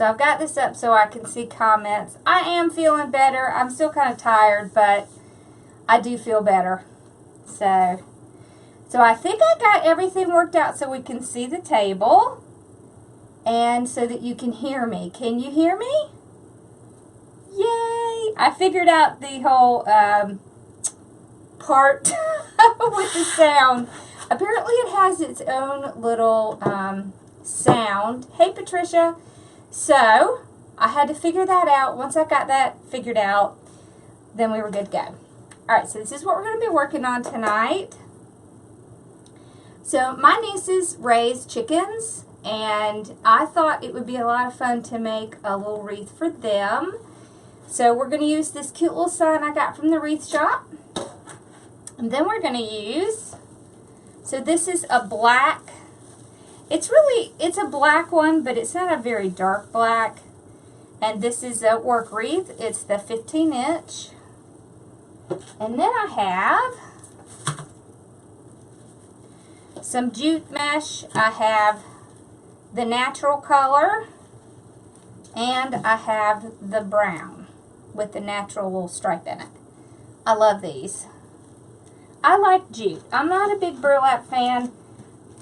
So I've got this up so I can see comments. I am feeling better. I'm still kind of tired, but I do feel better. So I think I got everything worked out so we can see the table and so that you can hear me. Can you hear me? Yay! I figured out the whole part with the sound. Apparently it has its own little sound. Hey, Patricia. So I had to figure that out. Once I got that figured out, then we were good to go. Alright, so this is what we're going to be working on tonight. So my nieces raise chickens, and I thought it would be a lot of fun to make a little wreath for them. So we're going to use this cute little sign I got from the wreath shop. And then we're going to use, so this is a black, it's a black one, but it's not a very dark black. And this is a work wreath. It's the 15-inch. And then I have some jute mesh. I have the natural color, and I have the brown with the natural little stripe in it. I love these. I like jute. I'm not a big burlap fan,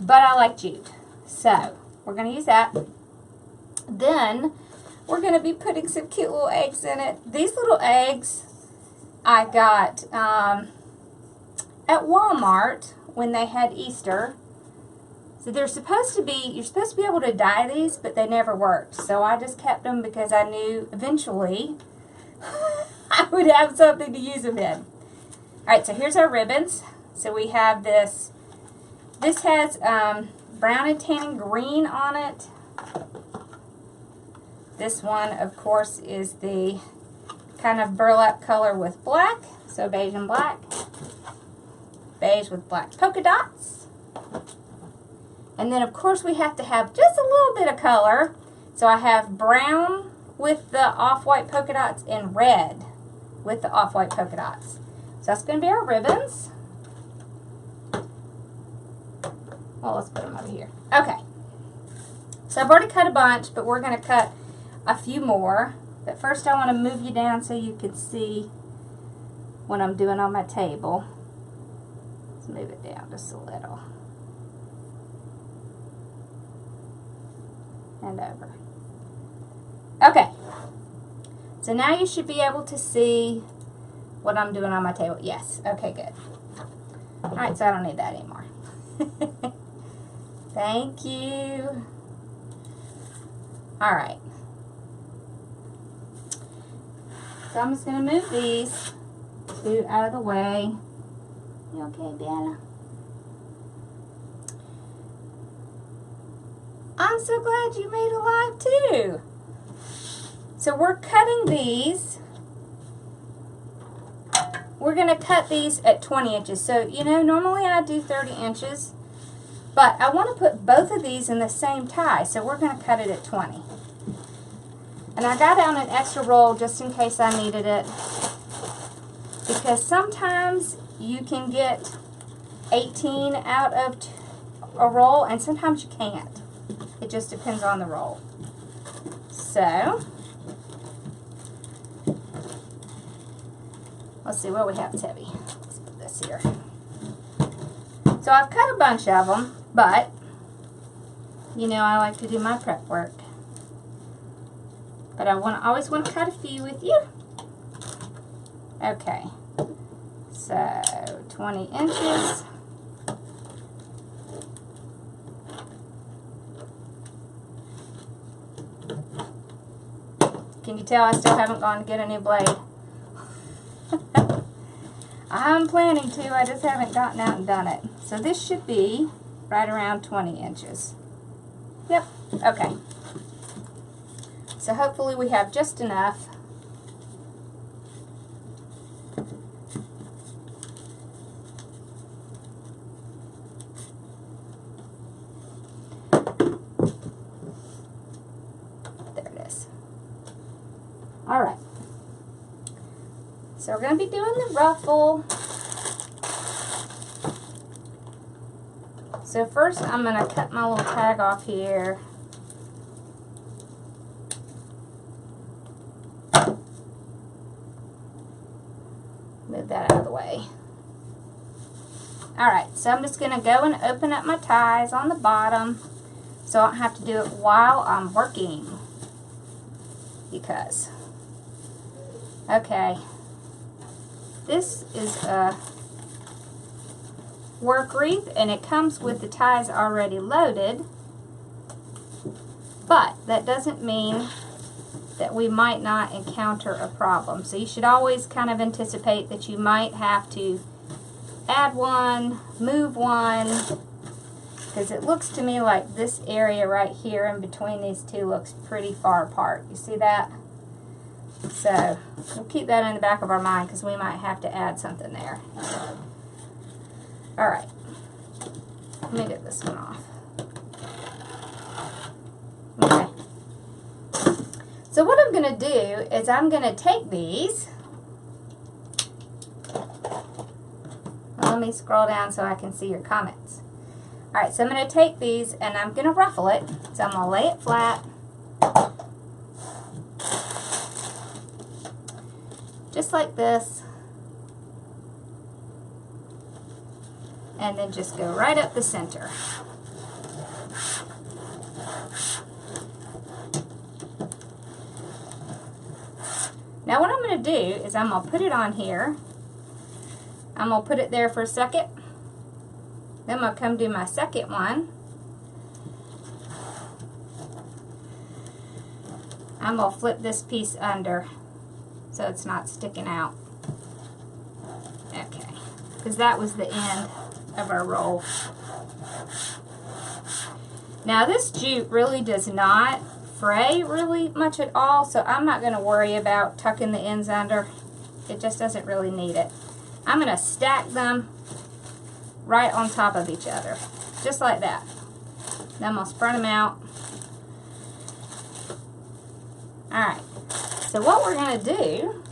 but I like jute. So we're going to use that. Then we're going to be putting some cute little eggs in it. These little eggs I got at Walmart when they had Easter. So they're supposed to be, you're supposed to be able to dye these, but they never worked. So I just kept them because I knew eventually I would have something to use them in. Alright, so here's our ribbons. So we have this. This has brown and tan and green on it. This one, of course, is the kind of burlap color with black. So beige and black. Beige with black polka dots. And then, of course, we have to have just a little bit of color. So I have brown with the off-white polka dots and red with the off-white polka dots. So that's going to be our ribbons. Well, let's put them over here. Okay. So I've already cut a bunch, but we're going to cut a few more. But first I want to move you down so you can see what I'm doing on my table. Let's move it down just a little. And over. Okay. So now you should be able to see what I'm doing on my table. Yes. Okay, good. Alright, so I don't need that anymore. Thank you. Alright. So I'm just going to move these two out of the way. You okay, Bella? I'm so glad you made it live too. So we're cutting these. We're going to cut these at 20 inches. So, you know, normally I do 30 inches. But I want to put both of these in the same tie. So we're going to cut it at 20. And I got out an extra roll just in case I needed it. Because sometimes you can get 18 out of a roll. And sometimes you can't. It just depends on the roll. So let's see what we have, Tebby. Let's put this here. So I've cut a bunch of them, but you know I like to do my prep work. But I always want to cut a few with you. Okay. So 20 inches. Can you tell I still haven't gone to get a new blade? I'm planning to, I just haven't gotten out and done it. So this should be right around 20 inches. Yep, okay. So hopefully we have just enough. There it is. All right. So we're going to be doing the ruffle. So first I'm going to cut my little tag off here. so I'm just going to go and open up my ties on the bottom so I don't have to do it while I'm working. Because, okay, this is a work wreath and it comes with the ties already loaded, but that doesn't mean that we might not encounter a problem. So you should always kind of anticipate that you might have to add one, move one, because it looks to me like this area right here in between these two looks pretty far apart. You see that? So we'll keep that in the back of our mind because we might have to add something there. All right, let me get this one off. Okay. So what I'm going to do is I'm going to take these. Let me scroll down so I can see your comments. Alright, so I'm going to take these and I'm going to ruffle it. So I'm going to lay it flat. Just like this. And then just go right up the center. Now what I'm going to do is I'm going to put it on here. I'm going to put it there for a second. Then I'm going to come do my second one. I'm going to flip this piece under so it's not sticking out. Okay, because that was the end of our roll. Now this jute really does not fray really much at all, so I'm not going to worry about tucking the ends under. It just doesn't really need it. I'm going to stack them right on top of each other, just like that. Then I'm going to spread them out. Alright, so what we're going to do,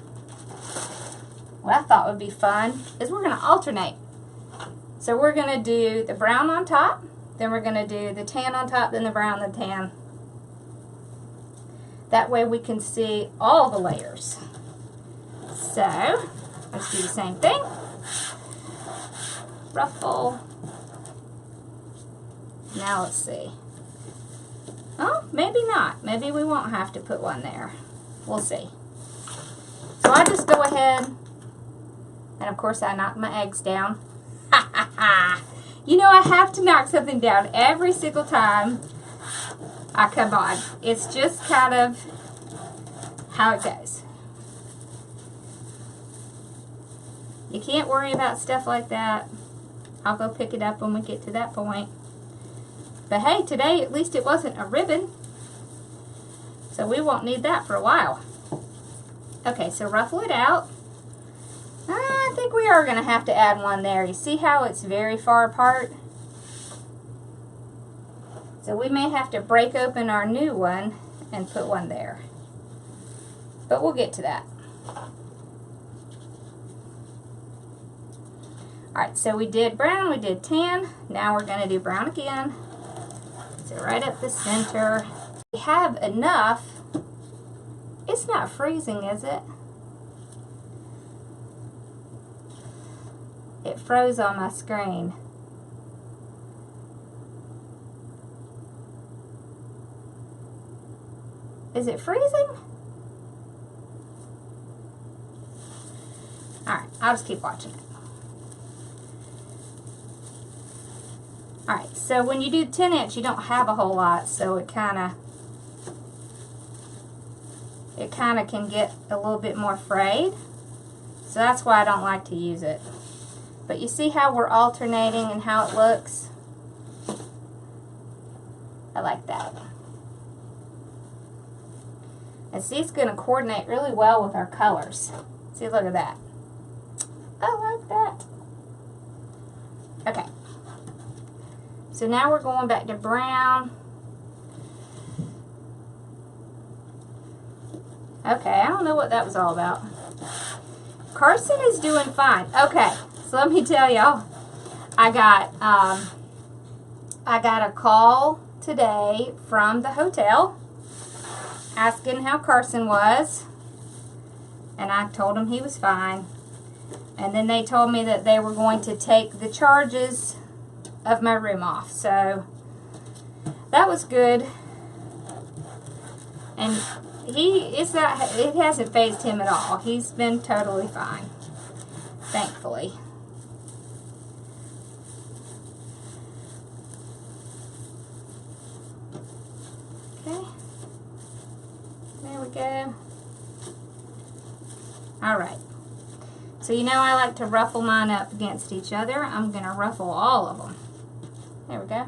what I thought would be fun, is we're going to alternate. So we're going to do the brown on top, then we're going to do the tan on top, then the brown, then the tan. That way we can see all the layers. So, let's do the same thing. Ruffle. Now let's see. Oh, maybe not. Maybe we won't have to put one there. We'll see. So I just go ahead, and of course I knock my eggs down. Ha ha ha! You know I have to knock something down every single time I come on. It's just kind of how it goes. You can't worry about stuff like that. I'll go pick it up when we get to that point. But hey, today at least it wasn't a ribbon. So we won't need that for a while. Okay, so ruffle it out. I think we are going to have to add one there. You see how it's very far apart? So we may have to break open our new one and put one there. But we'll get to that. Alright, so we did brown, we did tan. Now we're going to do brown again. So right up the center. We have enough. It's not freezing, is it? It froze on my screen. Is it freezing? Alright, I'll just keep watching it. Alright, so when you do 10 inch, you don't have a whole lot, so it kind of can get a little bit more frayed. So that's why I don't like to use it. But you see how we're alternating and how it looks? I like that. And see, it's going to coordinate really well with our colors. See, look at that. I like that. Okay. So now we're going back to brown. Okay, I don't know what that was all about. Carson is doing fine. Okay, so let me tell y'all, I got a call today from the hotel asking how Carson was, and I told him he was fine. And then they told me that they were going to take the charges of my room off. So that was good. And it hasn't fazed him at all. He's been totally fine, thankfully. Okay. There we go. Alright. So you know I like to ruffle mine up against each other. I'm going to ruffle all of them. There we go.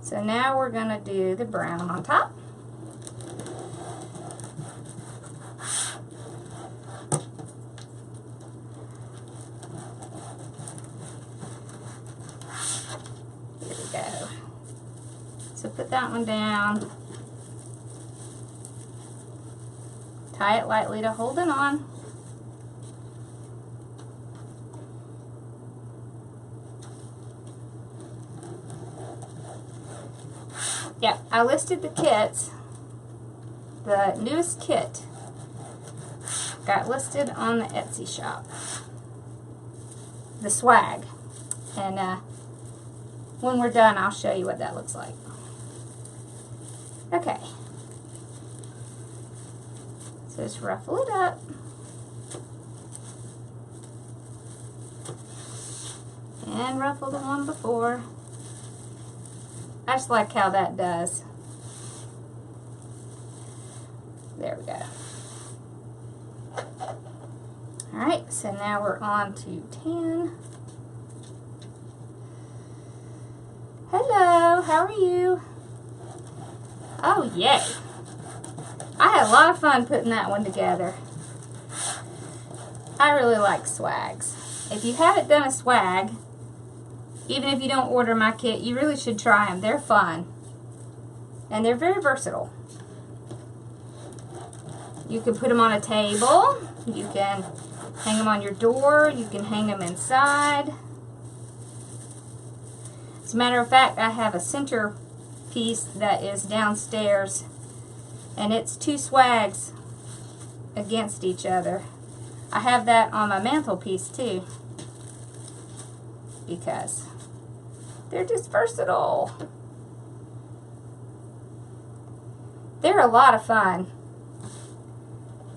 So now we're going to do the brown on top. Here we go. So put that one down. Tie it lightly to hold it on. Yeah, I listed the kits. The newest kit got listed on the Etsy shop. The swag. And when we're done, I'll show you what that looks like. Okay. So just ruffle it up. And ruffle the one before. I just like how that does. There we go. Alright, so now we're on to 10. Hello, how are you? Oh, yay. I had a lot of fun putting that one together. I really like swags. If you haven't done a swag, even if you don't order my kit, you really should try them. They're fun. And they're very versatile. You can put them on a table. You can hang them on your door. You can hang them inside. As a matter of fact, I have a center piece that is downstairs. And it's two swags against each other. I have that on my mantelpiece too. Because they're just versatile. They're a lot of fun.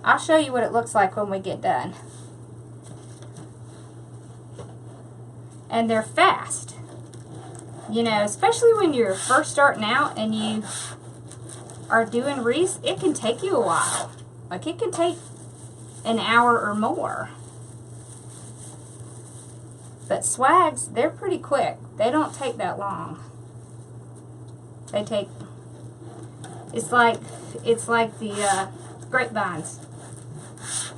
I'll show you what it looks like when we get done. And they're fast. You know, especially when you're first starting out and you are doing wreaths, it can take you a while. Like it can take an hour or more. But swags, they're pretty quick. They don't take that long. They take, it's like the grapevines.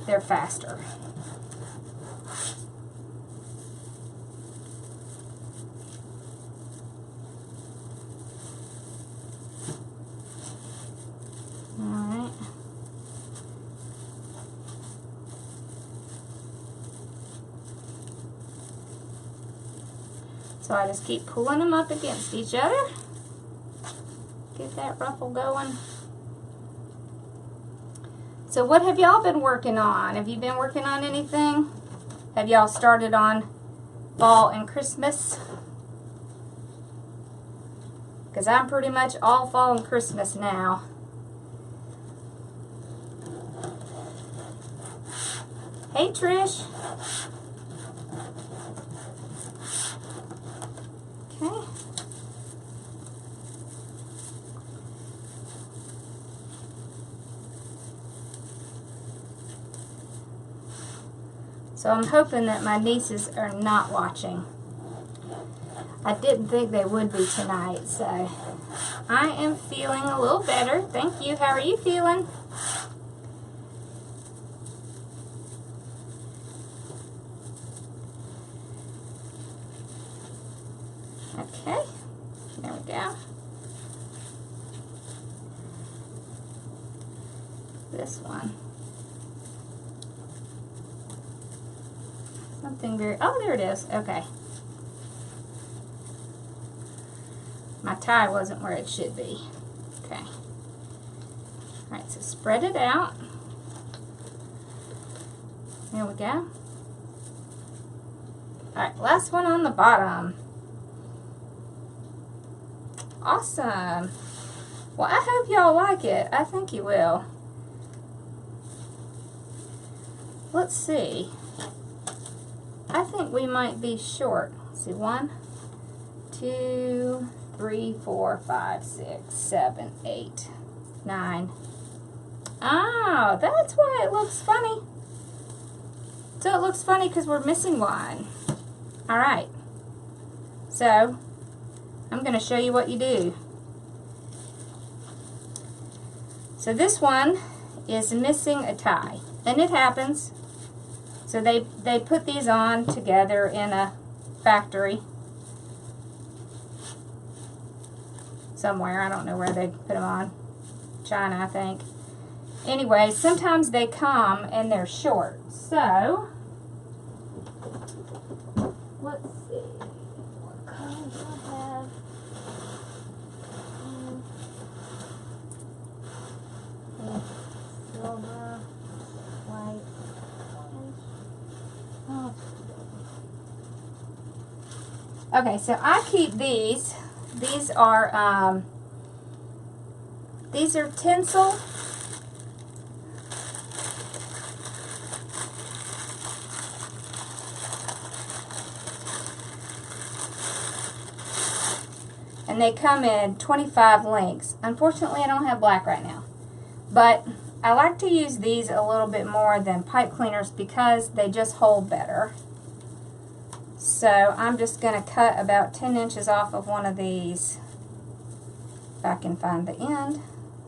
They're faster. Alright. So I just keep pulling them up against each other. Get that ruffle going. So what have y'all been working on? Have you been working on anything? Have y'all started on fall and Christmas? Because I'm pretty much all fall and Christmas now. Hey Trish. Okay. So I'm hoping that my nieces are not watching. I didn't think they would be tonight, so I am feeling a little better. Thank you. How are you feeling? Okay, there we go. This one. Something very, oh, there it is. Okay. My tie wasn't where it should be. Okay. Alright, so spread it out. There we go. Alright, last one on the bottom. Awesome. Well, I hope y'all like it. I think you will. Let's see. I think we might be short. Let's see, 1, 2, 3, 4, 5, 6, 7, 8, 9. Oh, that's why it looks funny. So it looks funny because we're missing one. Alright. So, I'm going to show you what you do. So this one is missing a tie. And it happens. So they put these on together in a factory. Somewhere. I don't know where they put them on. China, I think. Anyway, sometimes they come and they're short. So, let's see what colors I have. Silver, white, orange. Oh. Okay, so I keep these. These are tinsel. And they come in 25 lengths. Unfortunately, I don't have black right now. But I like to use these a little bit more than pipe cleaners because they just hold better. So I'm just going to cut about 10 inches off of one of these. If I can find the end.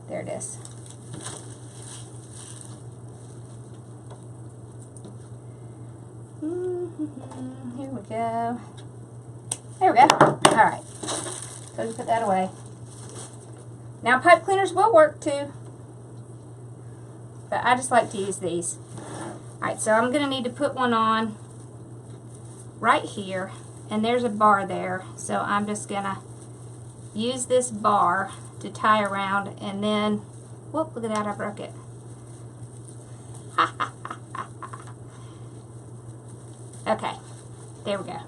There it is. Here we go. There we go. Alright. So you put that away. Now pipe cleaners will work too. But I just like to use these. Alright, so I'm going to need to put one on right here. And there's a bar there. So I'm just going to use this bar to tie around. And then, whoop, look at that, I broke it. Okay, there we go.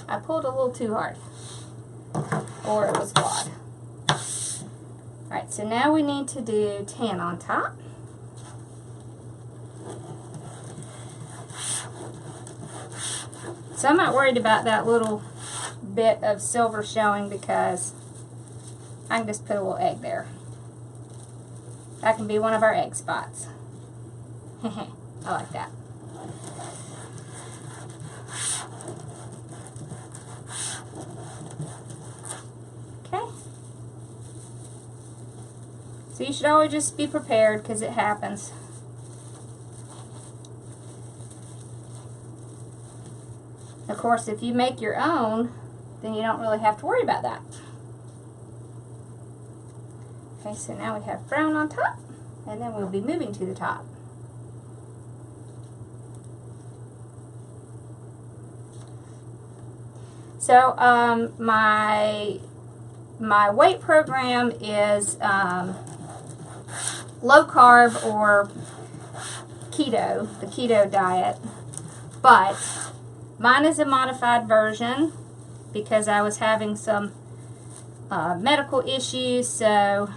I pulled a little too hard. Or it was flawed. Alright, so now we need to do tan on top. So I'm not worried about that little bit of silver showing because I can just put a little egg there. That can be one of our egg spots. I like that. So you should always just be prepared because it happens. Of course, if you make your own, then you don't really have to worry about that. Okay, so now we have brown on top, and then we'll be moving to the top. So my weight program is low carb or keto, the keto diet, but mine is a modified version because I was having some medical issues, so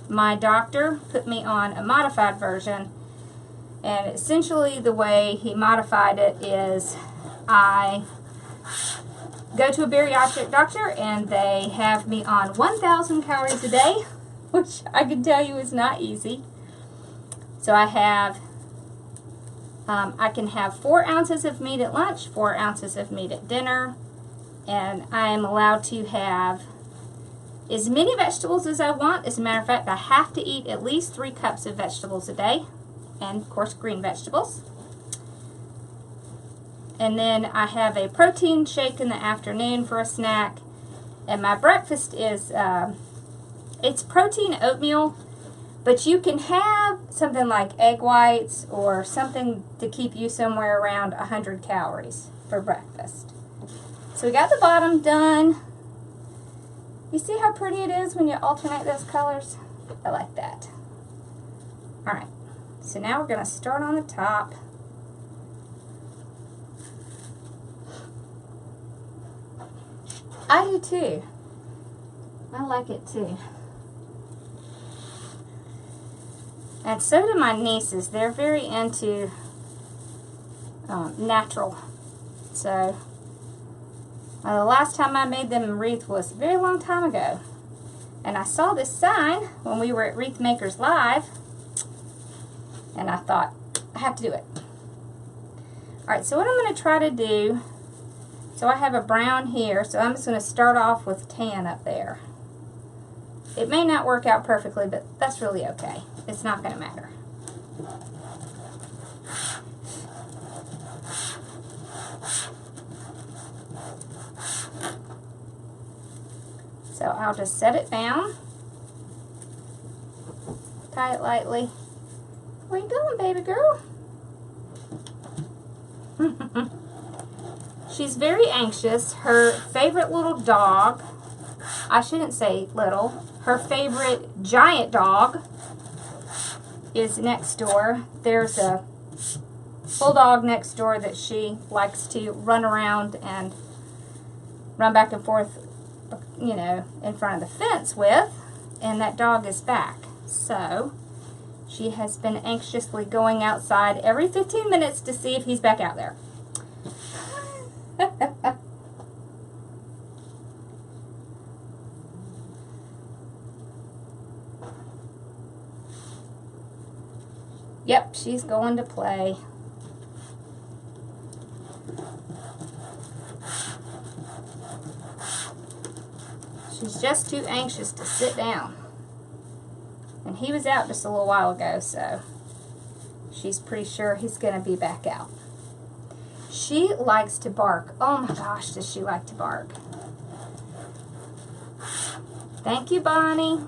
my doctor put me on a modified version, and essentially the way he modified it is I go to a bariatric doctor and they have me on 1,000 calories a day, which I can tell you is not easy. So I have, I can have 4 ounces of meat at lunch, 4 ounces of meat at dinner, and I am allowed to have as many vegetables as I want. As a matter of fact, I have to eat at least 3 cups of vegetables a day, and of course green vegetables. And then I have a protein shake in the afternoon for a snack. And my breakfast is, it's protein oatmeal, but you can have something like egg whites or something to keep you somewhere around 100 calories for breakfast. So we got the bottom done. You see how pretty it is when you alternate those colors? I like that. Alright, so now we're going to start on the top. I do too. I like it too. And so do my nieces. They're very into natural. So, the last time I made them a wreath was a very long time ago. And I saw this sign when we were at Wreath Makers Live. And I thought, I have to do it. Alright, so what I'm going to try to do, so I have a brown here, so I'm just going to start off with tan up there. It may not work out perfectly, but that's really okay. It's not going to matter. So I'll just set it down. Tie it lightly. Where you going, baby girl? She's very anxious. Her favorite little dog, I shouldn't say little, her favorite giant dog is next door. There's a bulldog next door that she likes to run around and run back and forth, you know, in front of the fence with, and that dog is back. So she has been anxiously going outside every 15 minutes to see if he's back out there. Yep, she's going to play. She's just too anxious to sit down. And he was out just a little while ago, so she's pretty sure he's going to be back out. She likes to bark. Oh my gosh, does she like to bark. Thank you, Bonnie.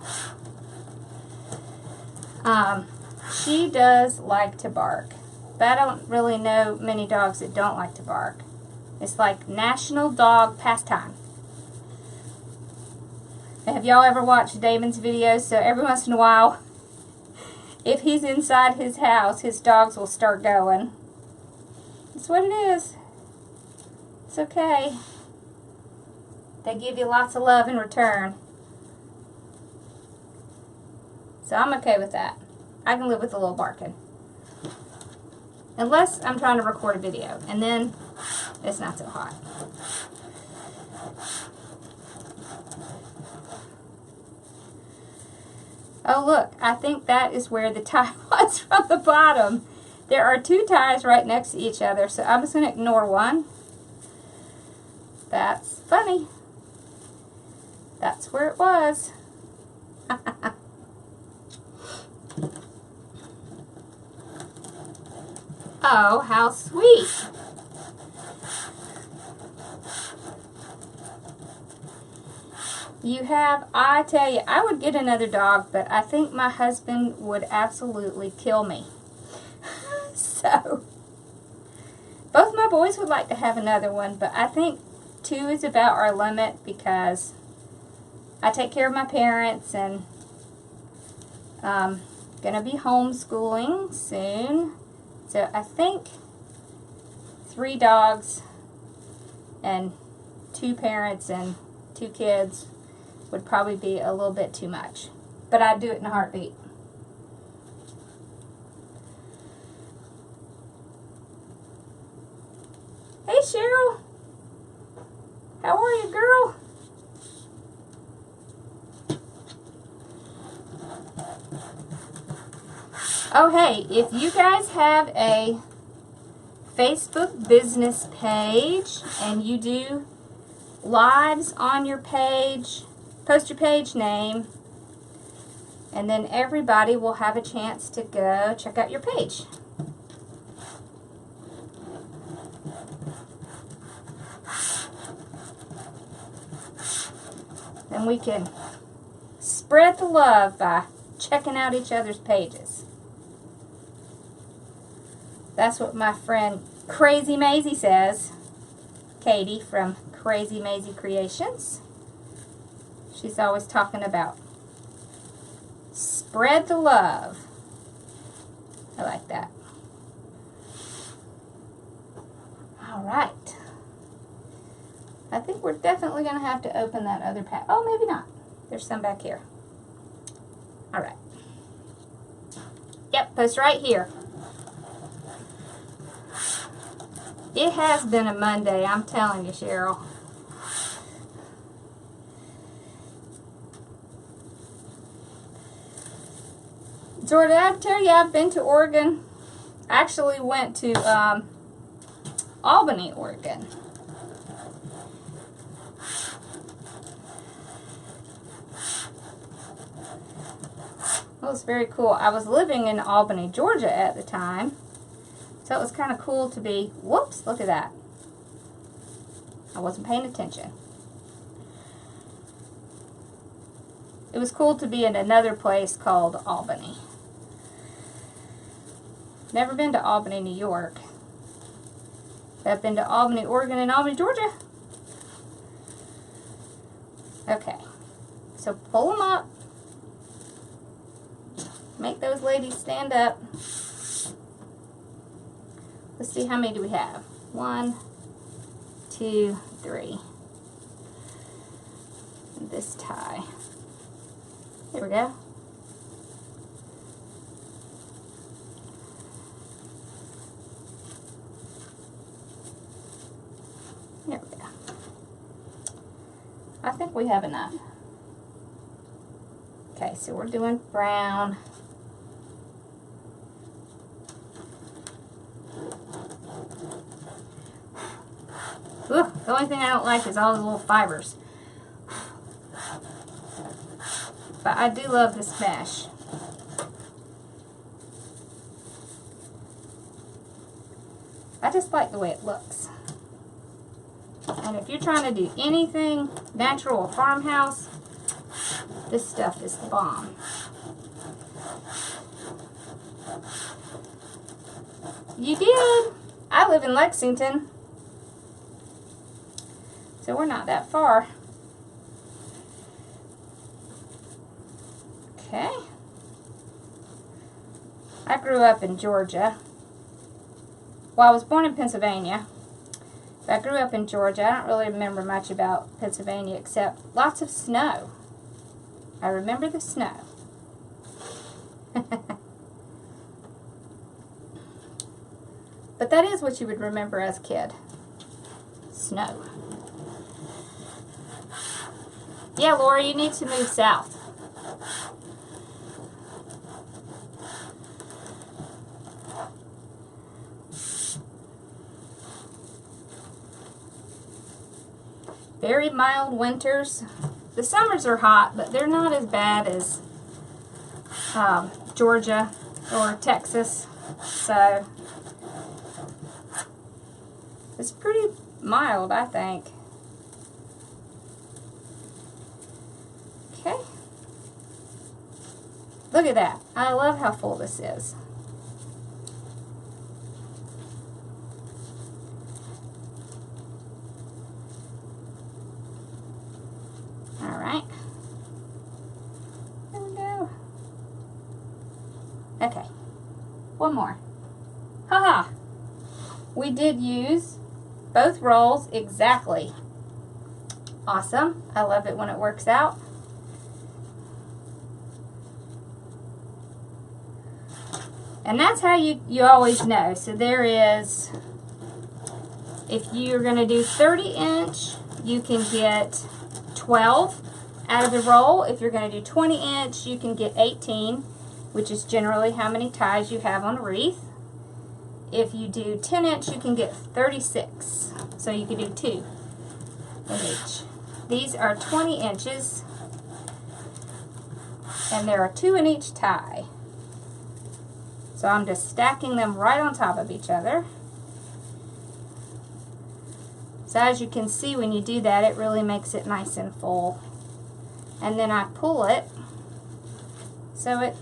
She does like to bark. But I don't really know many dogs that don't like to bark. It's like national dog pastime. Have y'all ever watched Damon's videos? So every once in a while, if he's inside his house, his dogs will start going. That's what it is. It's okay. They give you lots of love in return. So I'm okay with that. I can live with a little barking. Unless I'm trying to record a video. And then it's not so hot. Oh look, I think that is where the tie was from the bottom. There are two ties right next to each other, so I'm just going to ignore one. That's funny. That's where it was. Oh, how sweet. You have, I tell you, I would get another dog, but I think my husband would absolutely kill me. So, both my boys would like to have another one, but I think 2 is about our limit because I take care of my parents and gonna be homeschooling soon. So I think 3 dogs and 2 parents and 2 kids would probably be a little bit too much. But I'd do it in a heartbeat. Hey Cheryl, how are you, girl? Oh hey, if you guys have a Facebook business page and you do lives on your page, post your page name, and then everybody will have a chance to go check out your page. Then we can spread the love by checking out each other's pages. That's what my friend Crazy Maisie says. Katie from Crazy Maisie Creations. She's always talking about Spread the love. I like that. All right. I think we're definitely going to have to open that other pack. Oh, maybe not. There's some back here. All right. Yep, post right here. It has been a Monday, I'm telling you, Cheryl. Jordan, did I tell you I've been to Oregon? I actually went to Albany, Oregon. It was very cool. I was living in Albany, Georgia at the time. So it was kind of cool to be, whoops, look at that. I wasn't paying attention. It was cool to be in another place called Albany. Never been to Albany, New York. I've been to Albany, Oregon, and Albany, Georgia. Okay. So pull them up. Make those ladies stand up. Let's see, how many do we have? 1, 2, 3. And this tie. There we go. There we go. I think we have enough. Okay, so we're doing brown. Ugh, the only thing I don't like is all the little fibers. But I do love this mesh. I just like the way it looks. And if you're trying to do anything natural or farmhouse, this stuff is the bomb. You did! I live in Lexington. So we're not that far. Okay. I grew up in Georgia. Well, I was born in Pennsylvania. But I grew up in Georgia. I don't really remember much about Pennsylvania except lots of snow. I remember the snow. But that is what you would remember as a kid. Snow. Yeah, Laura, you need to move south. Very mild winters. The summers are hot, but they're not as bad as Georgia or Texas. So it's pretty mild, I think. Okay. Look at that. I love how full this is. All right. There we go. Okay. One more. Haha. We did use both rolls exactly. Awesome. I love it when it works out. And that's how you always know. So there is, if you're going to do 30-inch, you can get 12 out of the roll. If you're going to do 20-inch, you can get 18, which is generally how many ties you have on a wreath. If you do 10-inch, you can get 36. So you can do 2 in each. These are 20 inches, and there are 2 in each tie. So I'm just stacking them right on top of each other. So as you can see, when you do that, it really makes it nice and full. And then I pull it so it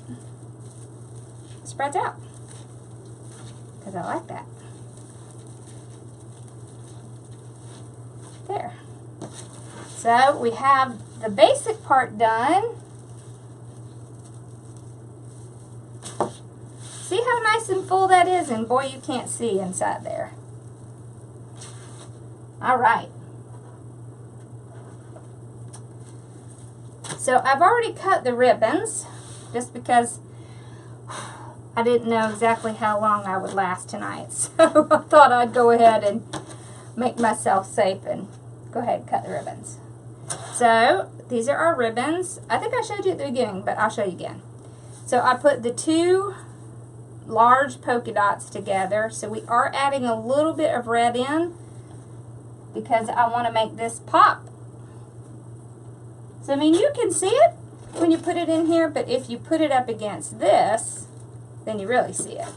spreads out, because I like that. There. So we have the basic part done. nice and full that is, and boy, you can't see inside there. All right. So I've already cut the ribbons just because I didn't know exactly how long I would last tonight. So I thought I'd go ahead and make myself safe and go ahead and cut the ribbons. So these are our ribbons. I think I showed you at the beginning, but I'll show you again. So I put the two large polka dots together. So we are adding a little bit of red in because I want to make this pop. So, I mean, you can see it when you put it in here, but if you put it up against this, then you really see it.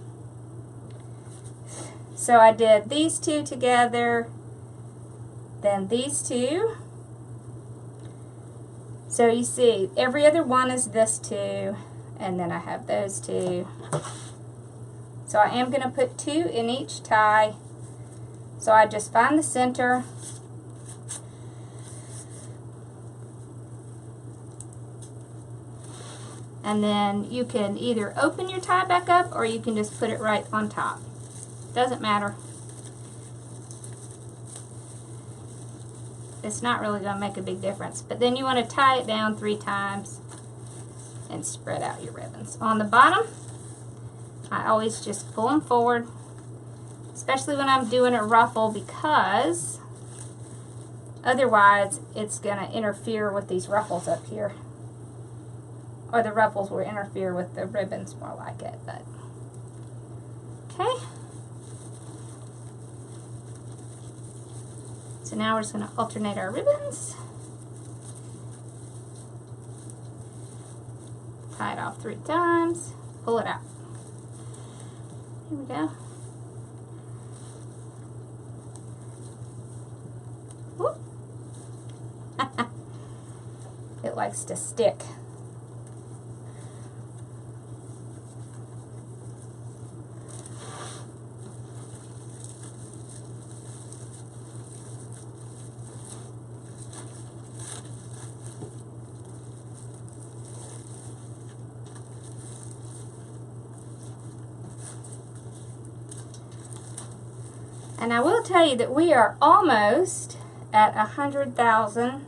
So I did these two together, then these two. So you see, every other one is this two, and then I have those two. So I am going to put two in each tie. So I just find the center. And then you can either open your tie back up or you can just put it right on top. Doesn't matter. It's not really going to make a big difference. But then you want to tie it down 3 times and spread out your ribbons. On the bottom, I always just pull them forward, especially when I'm doing a ruffle, because otherwise it's going to interfere with these ruffles up here. Or the ruffles will interfere with the ribbons more like it, but okay. So now we're just going to alternate our ribbons. Tie it off 3 times, pull it out. Here we go. Whoop. It likes to stick. And I will tell you that we are almost at 100,000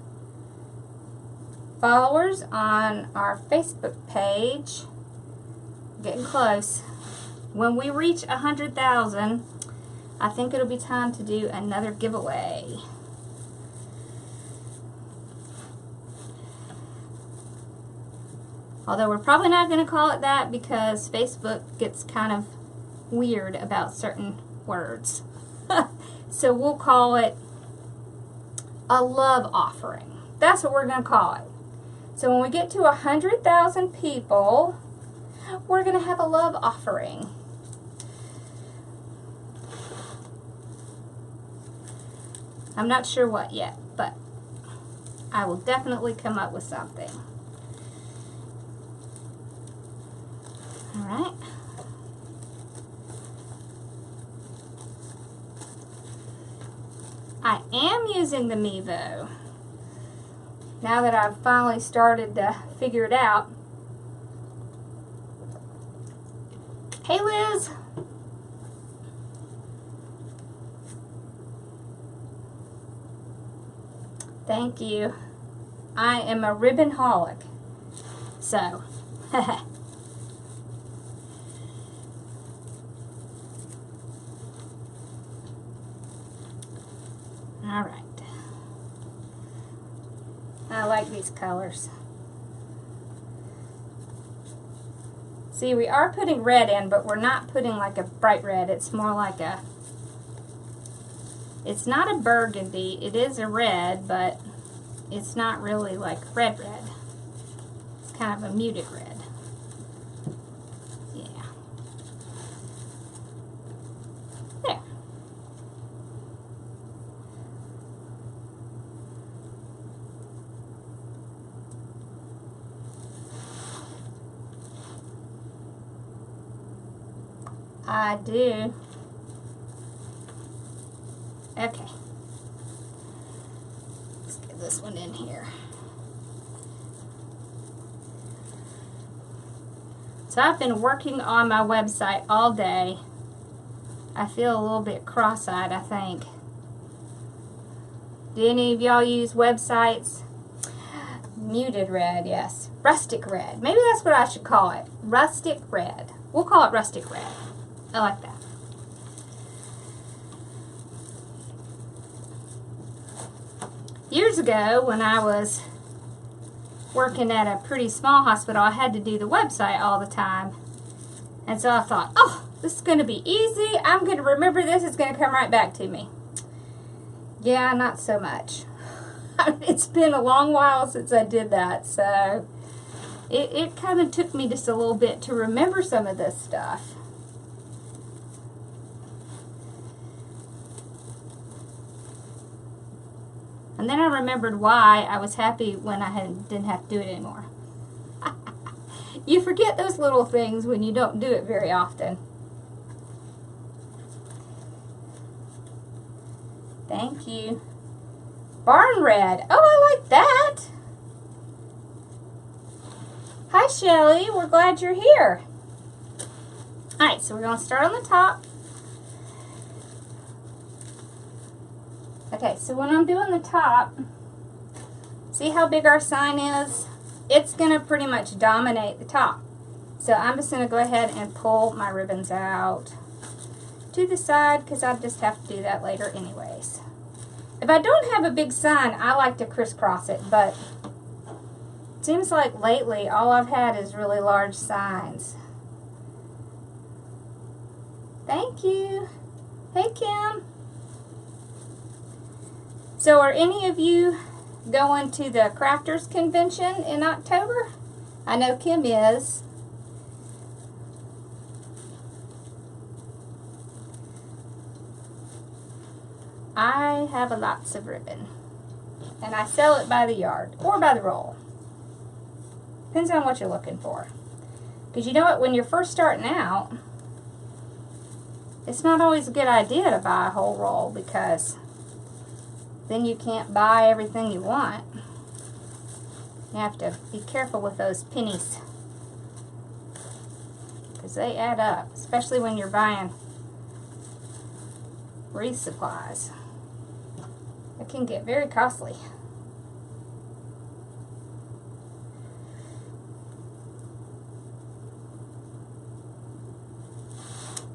followers on our Facebook page. Getting close. When we reach 100,000, I think it'll be time to do another giveaway. Although we're probably not going to call it that because Facebook gets kind of weird about certain words. So we'll call it a love offering. That's what we're going to call it. So when we get to 100,000 people, we're going to have a love offering. I'm not sure what yet, but I will definitely come up with something. All right. I am using the Mevo. Now that I've finally started to figure it out. Hey, Liz. Thank you. I am a ribbon-holic. So, all right. I like these colors. See, we are putting red in, but we're not putting like a bright red. It's more like a, it's not a burgundy. It is a red, but it's not really like red. It's kind of a muted red. Yeah. There. I do. Okay. Let's get this one in here. So So I've been working on my website all day. I feel a little bit cross-eyed, I think. Do any of y'all use websites? Muted red, yes. Rustic red. Maybe that's what I should call it. Rustic red. We'll call it rustic red. I like that. Years ago, when I was working at a pretty small hospital, I had to do the website all the time. And so I thought, oh, this is going to be easy. I'm going to remember this. It's going to come right back to me. Yeah, not so much. It's been a long while since I did that, so it kind of took me just a little bit to remember some of this stuff. And then I remembered why I was happy when I didn't have to do it anymore. You forget those little things when you don't do it very often. Thank you. Barn red. Oh, I like that. Hi, Shelly. We're glad you're here. Alright, so we're going to start on the top. Okay, so when I'm doing the top, see how big our sign is? It's going to pretty much dominate the top. So I'm just going to go ahead and pull my ribbons out to the side because I just have to do that later anyways. If I don't have a big sign, I like to crisscross it, but it seems like lately all I've had is really large signs. Thank you. Hey, Kim. So are any of you going to the Crafters Convention in October? I know Kim is. I have lots of ribbon. And I sell it by the yard or by the roll. Depends on what you're looking for. Because you know what, when you're first starting out, it's not always a good idea to buy a whole roll because then you can't buy everything you want. You have to be careful with those pennies because they add up, especially when you're buying wreath supplies. It can get very costly.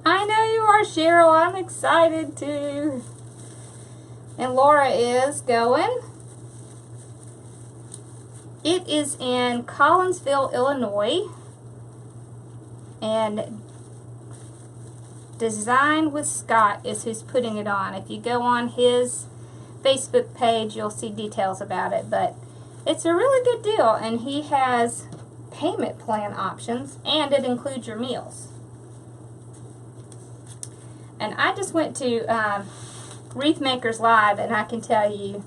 I know you are, Cheryl. I'm excited too. And Laura is going. It is in Collinsville, Illinois. And Design with Scott is who's putting it on. If you go on his Facebook page, you'll see details about it. But it's a really good deal. And he has payment plan options. And it includes your meals. And I just went to Wreath Makers Live, and I can tell you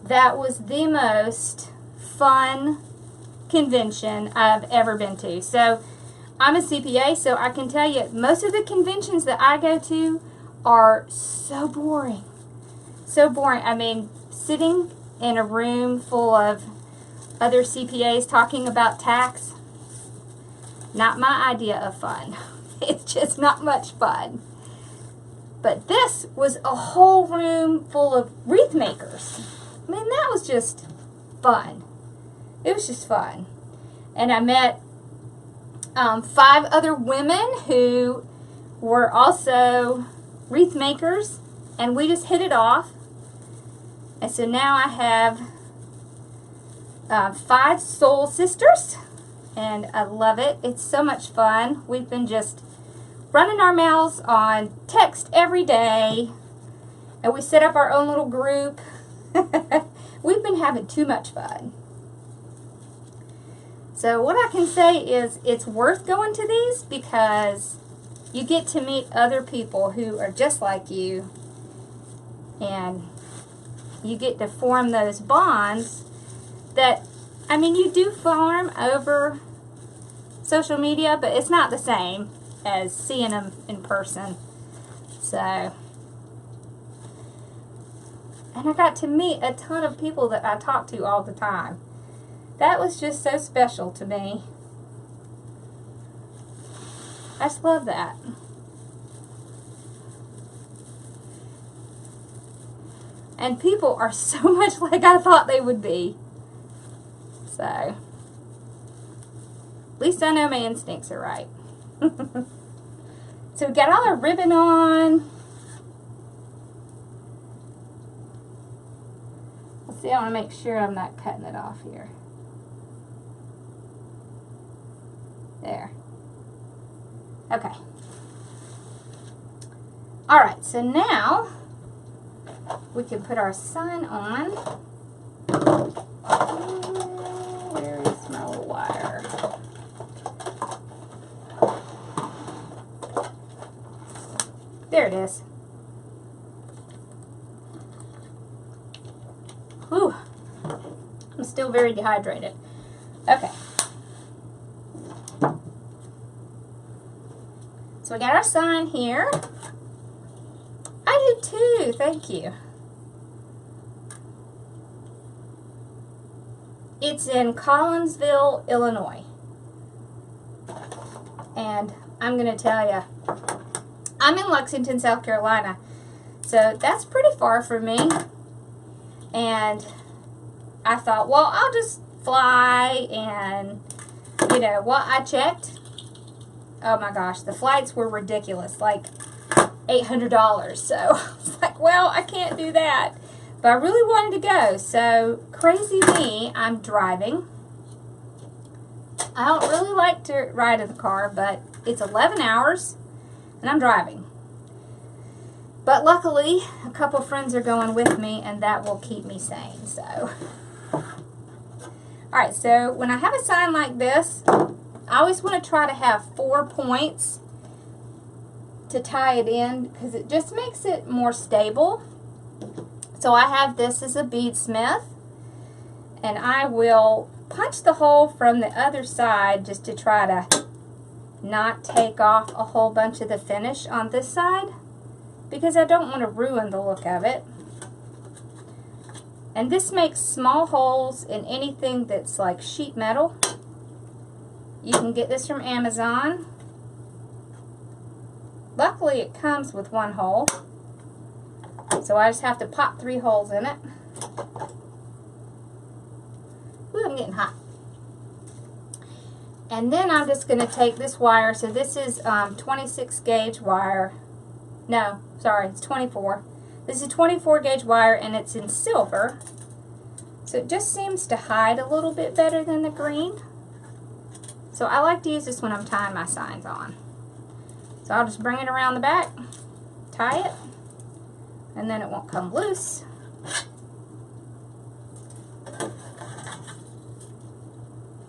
that was the most fun convention I've ever been to. So I'm a CPA, so I can tell you most of the conventions that I go to are so boring. So boring. I mean, sitting in a room full of other CPAs talking about tax, not my idea of fun. It's just not much fun. But this was a whole room full of wreath makers. I mean, that was just fun. It was just fun. And I met 5 other women who were also wreath makers. And we just hit it off. And so now I have 5 soul sisters. And I love it. It's so much fun. We've been just running our mouths on text every day. And we set up our own little group. We've been having too much fun. So what I can say is it's worth going to these because you get to meet other people who are just like you. And you get to form those bonds that, I mean, you do form over social media, but it's not the same as seeing them in person. So, and I got to meet a ton of people that I talk to all the time. That was just so special to me. I just love that. And people are so much like I thought they would be. So, at least I know my instincts are right. So we got all our ribbon on. Let's see, I want to make sure I'm not cutting it off here. There. Okay. Alright, so now we can put our sign on. Where is my little wire? There it is. Whew. I'm still very dehydrated. Okay. So we got our sign here. I do too, thank you. It's in Collinsville, Illinois. And I'm going to tell you, I'm in Lexington, South Carolina. So that's pretty far from me. And I thought, well, I'll just fly and, you know, well, I checked. Oh my gosh, the flights were ridiculous, like $800. So I was like, well, I can't do that. But I really wanted to go. So crazy me, I'm driving. I don't really like to ride in the car, but it's 11 hours and I'm driving. But luckily, a couple of friends are going with me and that will keep me sane. So, alright, so when I have a sign like this, I always want to try to have 4 points to tie it in because it just makes it more stable. So I have this as a beadsmith, and I will punch the hole from the other side just to try to not take off a whole bunch of the finish on this side because I don't want to ruin the look of it. And this makes small holes in anything that's like sheet metal. You can get this from Amazon. Luckily it comes with 1 hole. So I just have to pop 3 holes in it. Ooh, I'm getting hot. And then I'm just going to take this wire. So this is 26 gauge wire. No, sorry, it's 24. This is 24 gauge wire and it's in silver. So it just seems to hide a little bit better than the green. So I like to use this when I'm tying my signs on. So I'll just bring it around the back, tie it, and then it won't come loose.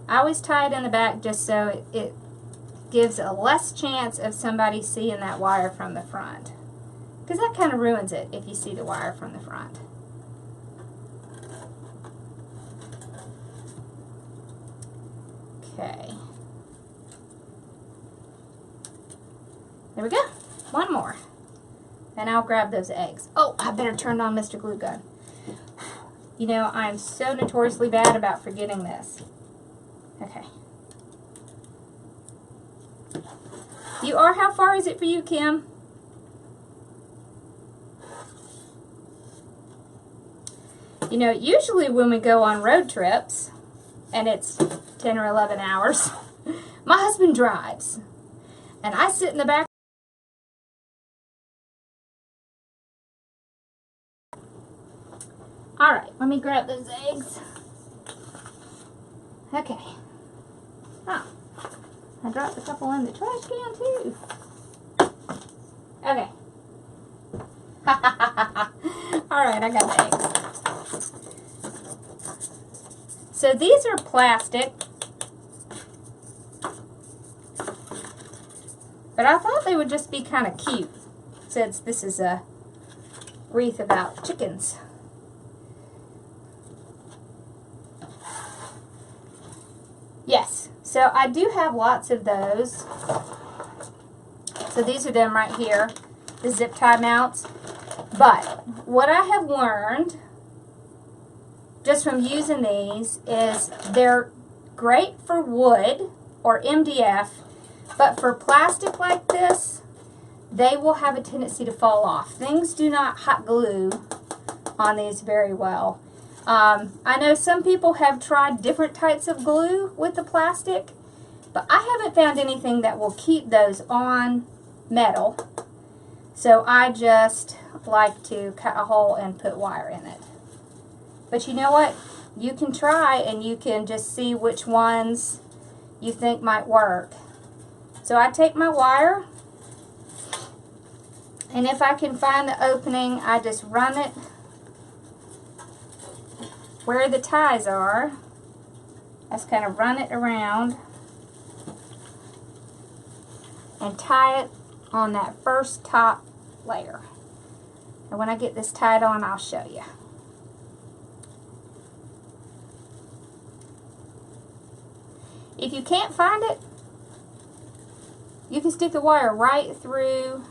I always tie it in the back just so it gives a less chance of somebody seeing that wire from the front. Because that kind of ruins it if you see the wire from the front. Okay. There we go. 1 more. And I'll grab those eggs. Oh, I better turn on Mr. Glue Gun. You know, I'm so notoriously bad about forgetting this. Okay. You are? How far is it for you, Kim? You know, usually when we go on road trips, and it's 10 or 11 hours, my husband drives. And I sit in the back. Alright, let me grab those eggs. Okay. Oh, I dropped a couple in the trash can too. Okay. Alright, I got the eggs. So these are plastic. But I thought they would just be kind of cute since this is a wreath about chickens. Yes, so I do have lots of those. So these are them right here, the zip tie mounts. But what I have learned just from using these is they're great for wood or MDF, But for plastic like this, they will have a tendency to fall off. Things do not hot glue on these very well. I know some people have tried different types of glue with the plastic, but I haven't found anything that will keep those on metal. So I just like to cut a hole and put wire in it. But you know what? You can try and you can just see which ones you think might work. So I take my wire, and if I can find the opening, I just run it where the ties are. Just kind of run it around and tie it on that first top layer. And when I get this tied on, I'll show you. If you can't find it, you can stick the wire right through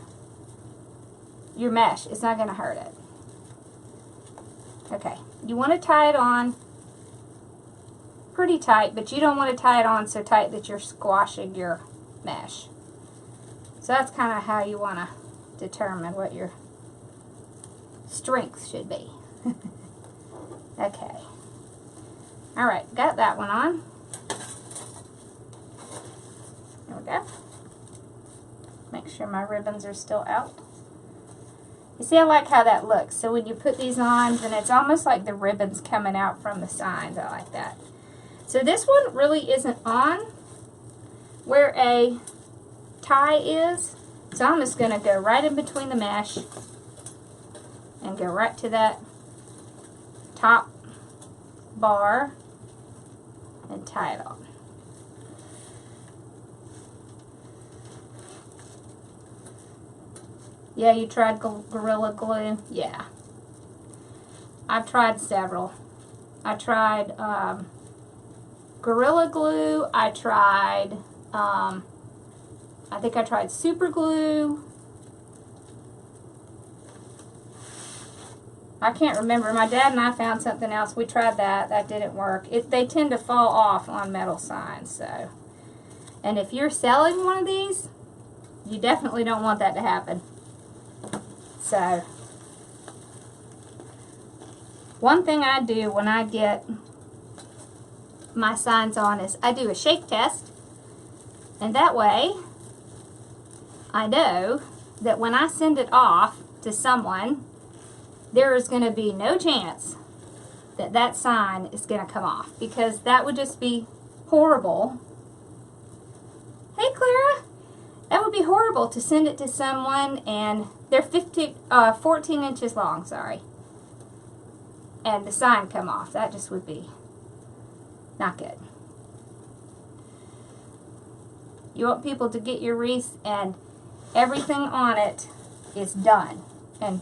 your mesh. It's not going to hurt it. Okay, you want to tie it on pretty tight, but you don't want to tie it on so tight that you're squashing your mesh. So that's kind of how you want to determine what your strength should be. Okay. Alright, got that one on. There we go. Make sure my ribbons are still out. You see, I like how that looks. So when you put these on, then it's almost like the ribbons coming out from the sides. I like that. So this one really isn't on where a tie is. So I'm just going to go right in between the mesh and go right to that top bar and tie it on. Yeah, you tried Gorilla Glue? Yeah. I've tried several. I tried Gorilla Glue. I tried, I think I tried Super Glue. I can't remember. My dad and I found something else. We tried that. That didn't work. They tend to fall off on metal signs. So, and if you're selling one of these, you definitely don't want that to happen. So, one thing I do when I get my signs on is I do a shake test, and that way I know that when I send it off to someone, there is going to be no chance that that sign is going to come off, because that would just be horrible. Hey, Clara! That would be horrible to send it to someone and they're 14 inches long, sorry, and the sign come off. That just would be not good. You want people to get your wreath and everything on it is done and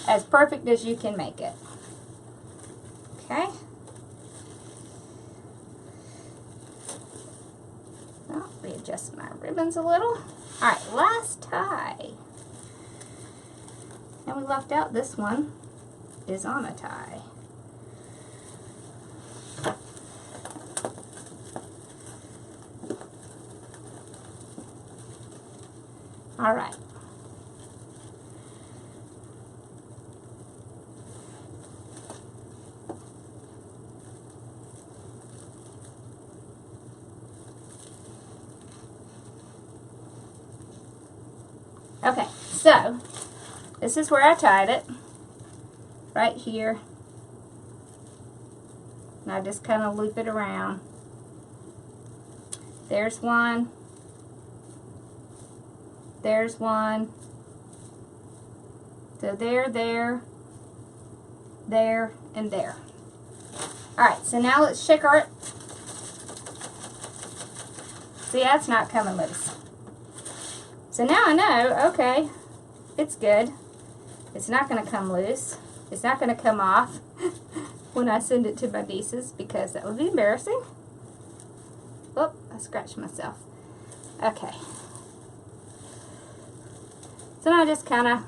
as perfect as you can make it. Okay. I'll readjust my ribbons a little. Alright, last tie. And we left out this one is on a tie. Alright. Okay, so this is where I tied it, right here. And I just kind of loop it around. There's one. There's one. So there, and there. Alright, so now let's shake our... See, that's not coming loose. So now I know, okay, it's good. It's not going to come loose. It's not going to come off when I send it to my nieces, because that would be embarrassing. Oh, I scratched myself. Okay. So now I just kind of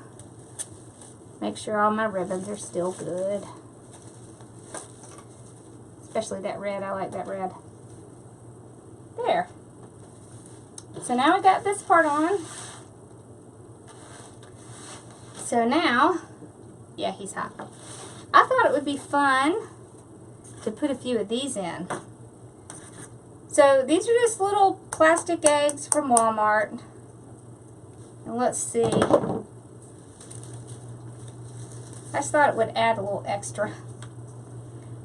make sure all my ribbons are still good. Especially that red. I like that red. There. So now we got this part on. So now, yeah, he's hot. I thought it would be fun to put a few of these in. So these are just little plastic eggs from Walmart. And let's see. I just thought it would add a little extra.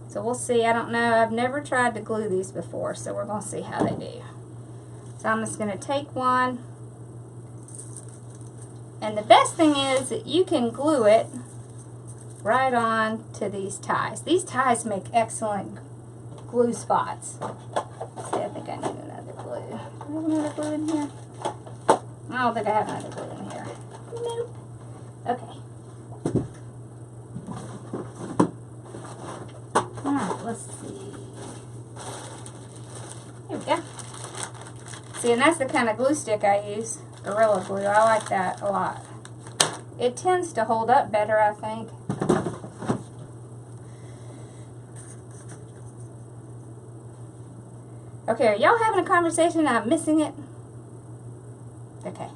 So we'll see. I don't know. I've never tried to glue these before, so we're going to see how they do. So I'm just going to take one. And the best thing is that you can glue it right on to these ties. These ties make excellent glue spots. Let's see, I think I need another glue. Do I have another glue in here? I don't think I have another glue in here. Nope. Okay. Alright, let's see. Here we go. See, and that's the kind of glue stick I use. Gorilla Glue. I like that a lot. It tends to hold up better, I think. Okay, are y'all having a conversation and I'm missing it? Okay.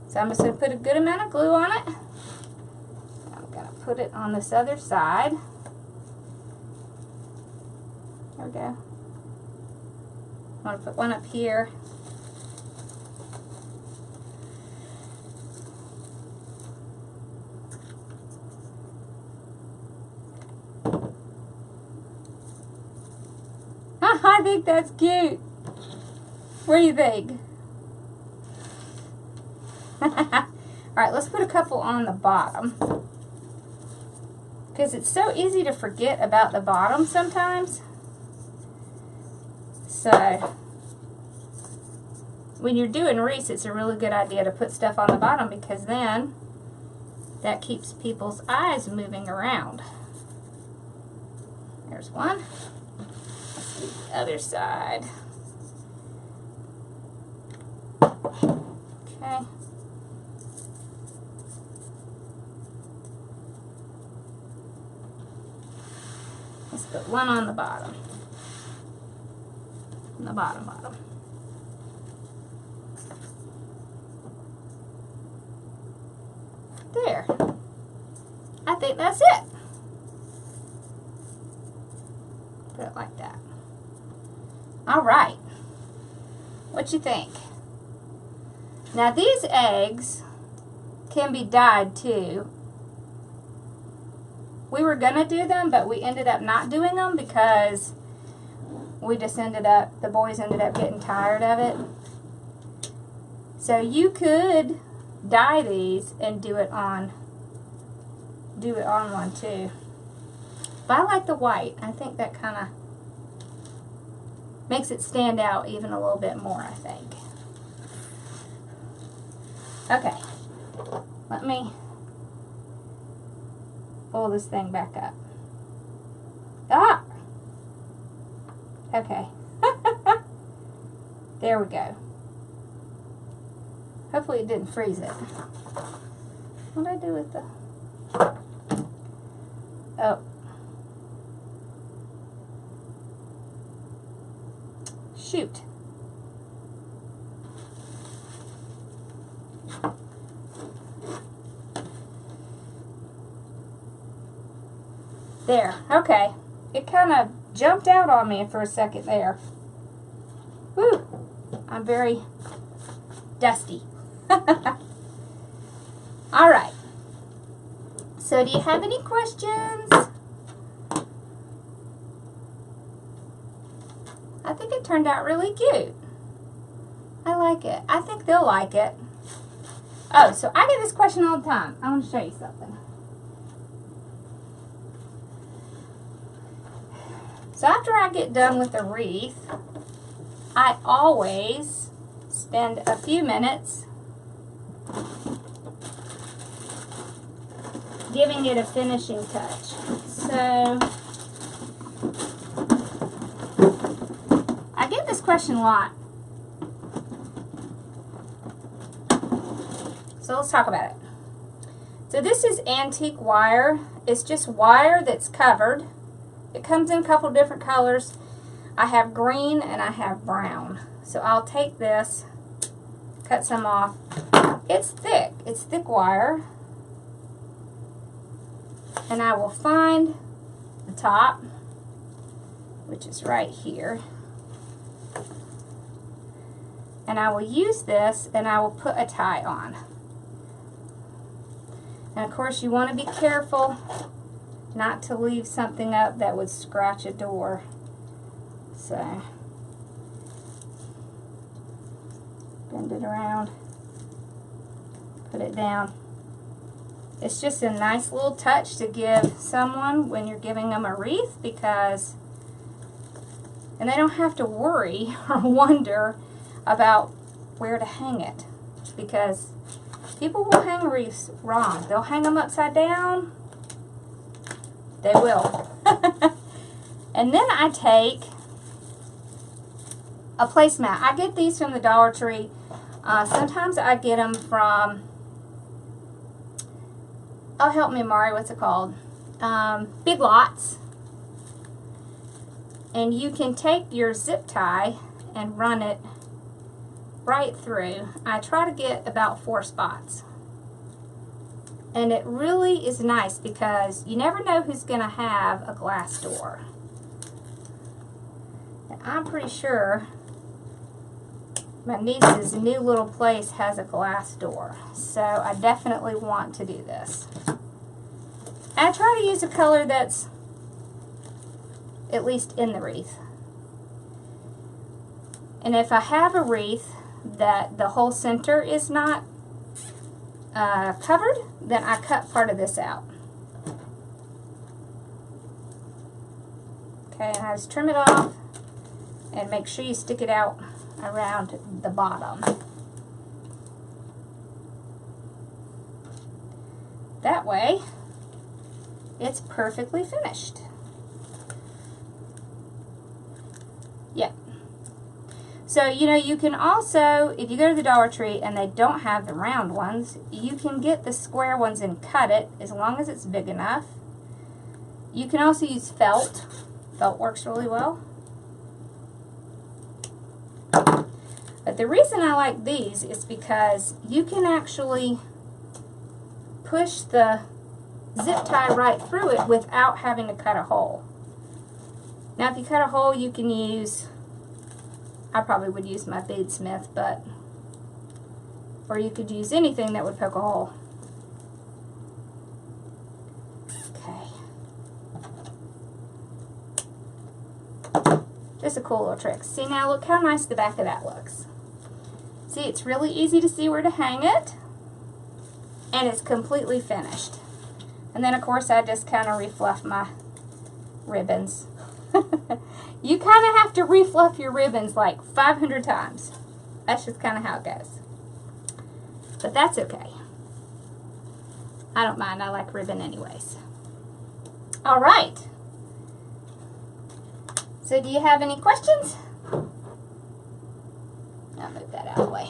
So I'm just going to put a good amount of glue on it. I'm going to put it on this other side. There we go. I'm going to put one up here. I think that's cute. What do you think? Alright, let's put a couple on the bottom. Because it's so easy to forget about the bottom sometimes. So, when you're doing wreaths, it's a really good idea to put stuff on the bottom because then that keeps people's eyes moving around. There's one. The other side. Okay. Let's put one on the bottom. On the bottom. There. I think that's it. Put it like that. Alright, what you think? Now these eggs can be dyed too. We were going to do them, but we ended up not doing them because we just the boys ended up getting tired of it. So you could dye these and do it on one too. But I like the white. I think that kind of makes it stand out even a little bit more, I think. Okay, let me pull this thing back up. Ah! Okay. There we go. Hopefully it didn't freeze it. What did I do with the... Oh. Shoot. There. Okay. It kind of jumped out on me for a second there. Whew. I'm very dusty. All right. So do you have any questions? I think it turned out really cute. I like it. I think they'll like it. Oh, so I get this question all the time. I want to show you something. So after I get done with the wreath, I always spend a few minutes giving it a finishing touch. So I get this question a lot. So let's talk about it. So this is antique wire. It's just wire that's covered. It comes in a couple different colors. I have green and I have brown. So I'll take this cut some off. It's thick. It's thick wire. And I will find the top, which is right here. And I will use this and I will put a tie on. And of course you want to be careful not to leave something up that would scratch a door. So, bend it around, put it down. It's just a nice little touch to give someone when you're giving them a wreath, because, and they don't have to worry or wonder about where to hang it, because people will hang wreaths wrong. They'll hang them upside down. They will. And then I take a placemat. I get these from the Dollar Tree. Sometimes I get them from, oh help me Mari, what's it called? Big Lots. And you can take your zip tie and run it right through. I try to get about 4 spots. And it really is nice because you never know who's going to have a glass door. And I'm pretty sure my niece's new little place has a glass door. So I definitely want to do this. And I try to use a color that's at least in the wreath. And if I have a wreath that the whole center is not covered, then I cut part of this out. Okay, and I just trim it off and make sure you stick it out around the bottom. That way, it's perfectly finished. Yeah. So, you know, you can also, if you go to the Dollar Tree and they don't have the round ones, you can get the square ones and cut it as long as it's big enough. You can also use felt. Felt works really well. But the reason I like these is because you can actually push the zip tie right through it without having to cut a hole. Now, if you cut a hole, you can use, I probably would use my beadsmith, but, or you could use anything that would poke a hole. Okay. Just a cool little trick. See now, look how nice the back of that looks. See, it's really easy to see where to hang it, and it's completely finished. And then, of course, I just kind of refluff my ribbons. You kind of have to refluff your ribbons like 500 times. That's just kind of how it goes. But that's okay. I don't mind. I like ribbon anyways. All right. So do you have any questions? I'll move that out of the way.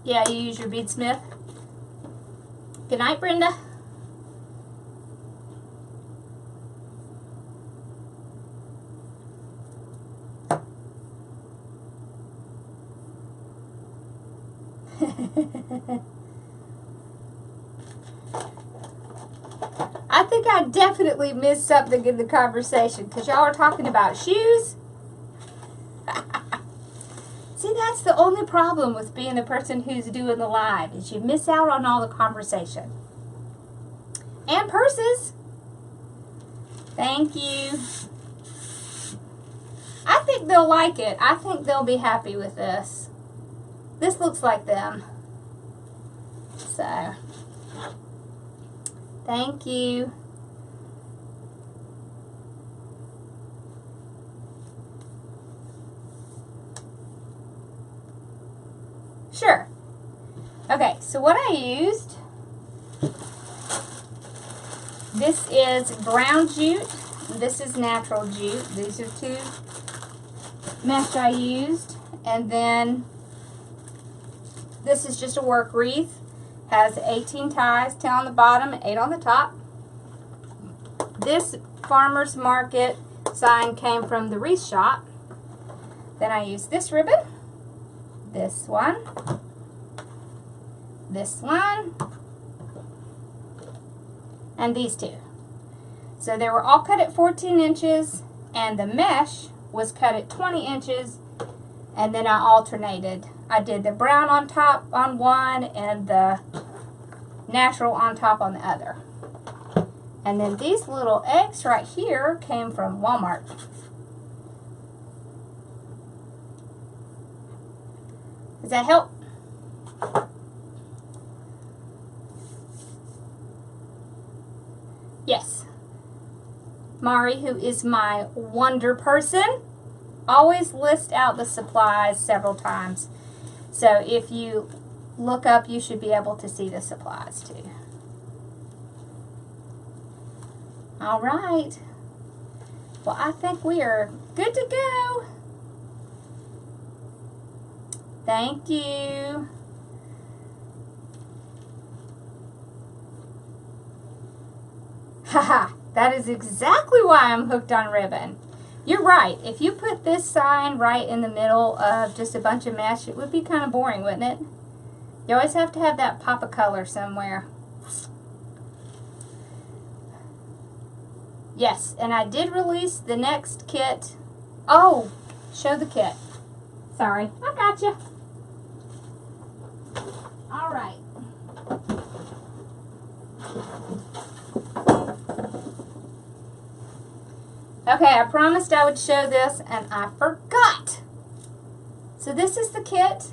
Yeah, you use your beadsmith. Good night, Brenda. I think I definitely missed something in the conversation because y'all are talking about shoes. See, that's the only problem with being the person who's doing the live, is you miss out on all the conversation. And purses. Thank you. I think they'll like it. I think they'll be happy with this. This looks like them. So, thank you. Sure. Okay, so what I used, this is brown jute, this is natural jute. These are 2 mesh I used, and then this is just a work wreath. Has 18 ties, 10 on the bottom, 8 on the top. This Farmer's Market sign came from the Wreath shop. Then I used this ribbon, this one, and these two. So they were all cut at 14 inches, and the mesh was cut at 20 inches, and then I alternated. I did the brown on top on one and the natural on top on the other. And then these little eggs right here came from Walmart. Does that help? Yes. Mari, who is my wonder person, always lists out the supplies several times. So if you look up, you should be able to see the supplies too. All right. Well, I think we are good to go. Thank you. Haha, that is exactly why I'm hooked on ribbon. You're right. If you put this sign right in the middle of just a bunch of mesh, it would be kind of boring, wouldn't it? You always have to have that pop of color somewhere. Yes, and I did release the next kit. Oh, show the kit. Sorry, I got you. All right. Okay, I promised I would show this, and I forgot. So this is the kit.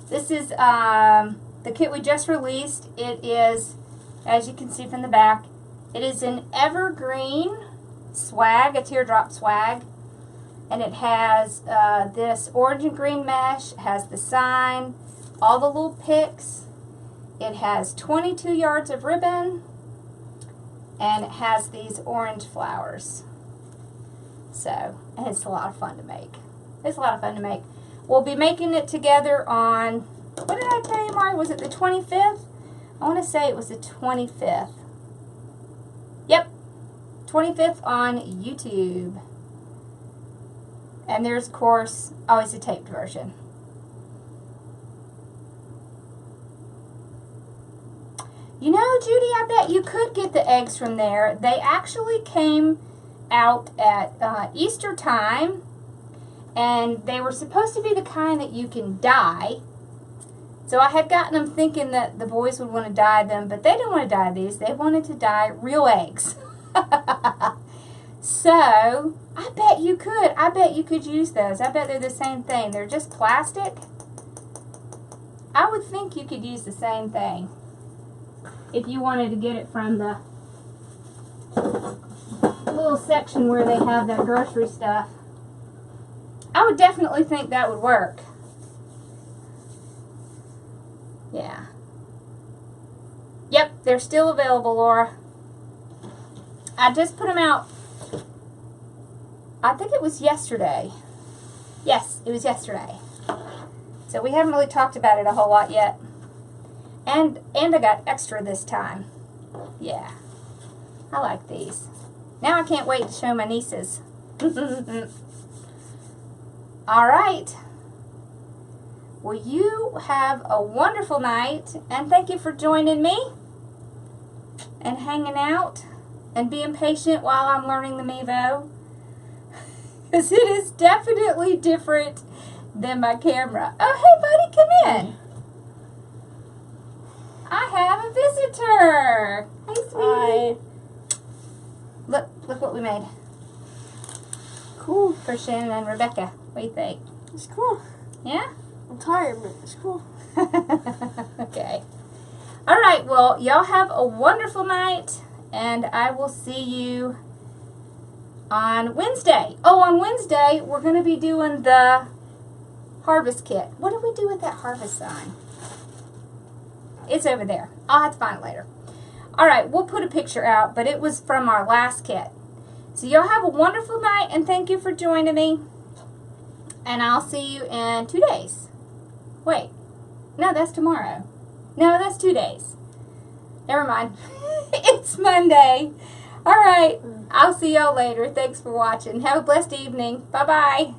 This is the kit we just released. It is, as you can see from the back, it is an evergreen swag, a teardrop swag. And it has this orange and green mesh, it has the sign, all the little picks. It has 22 yards of ribbon, and it has these orange flowers. So, and it's a lot of fun to make. It's a lot of fun to make. We'll be making it together on, what did I tell you, Mari? Was it the 25th? I want to say it was the 25th. Yep, 25th on YouTube. And there's, of course, always a taped version. You know, Judy, I bet you could get the eggs from there. They actually came out at Easter time, and they were supposed to be the kind that you can dye. So I had gotten them thinking that the boys would want to dye them, but they didn't want to dye these. They wanted to dye real eggs. So, I bet you could. I bet you could use those. I bet they're the same thing. They're just plastic. I would think you could use the same thing if you wanted to get it from the little section where they have that grocery stuff. I would definitely think that would work. Yeah. Yep, they're still available, Laura. I just put them out, I think it was yesterday. Yes, it was yesterday. So we haven't really talked about it a whole lot yet. And I got extra this time. Yeah. I like these. Now I can't wait to show my nieces. All right. Well, you have a wonderful night, and thank you for joining me and hanging out and being patient while I'm learning the Mevo. Because it is definitely different than my camera. Oh, hey, buddy, come in. I have a visitor. Hey, sweetie. Hi. Look what we made. Cool. For Shannon and Rebecca. What do you think? It's cool. Yeah? I'm tired, but it's cool. Okay. All right, well, y'all have a wonderful night, and I will see you on Wednesday. Oh, on Wednesday, we're going to be doing the harvest kit. What did we do with that harvest sign? It's over there. I'll have to find it later. All right, we'll put a picture out, but it was from our last kit. So y'all have a wonderful night, and thank you for joining me. And I'll see you in 2 days. Wait. No, that's tomorrow. No, that's 2 days. Never mind. It's Monday. All right. I'll see y'all later. Thanks for watching. Have a blessed evening. Bye-bye.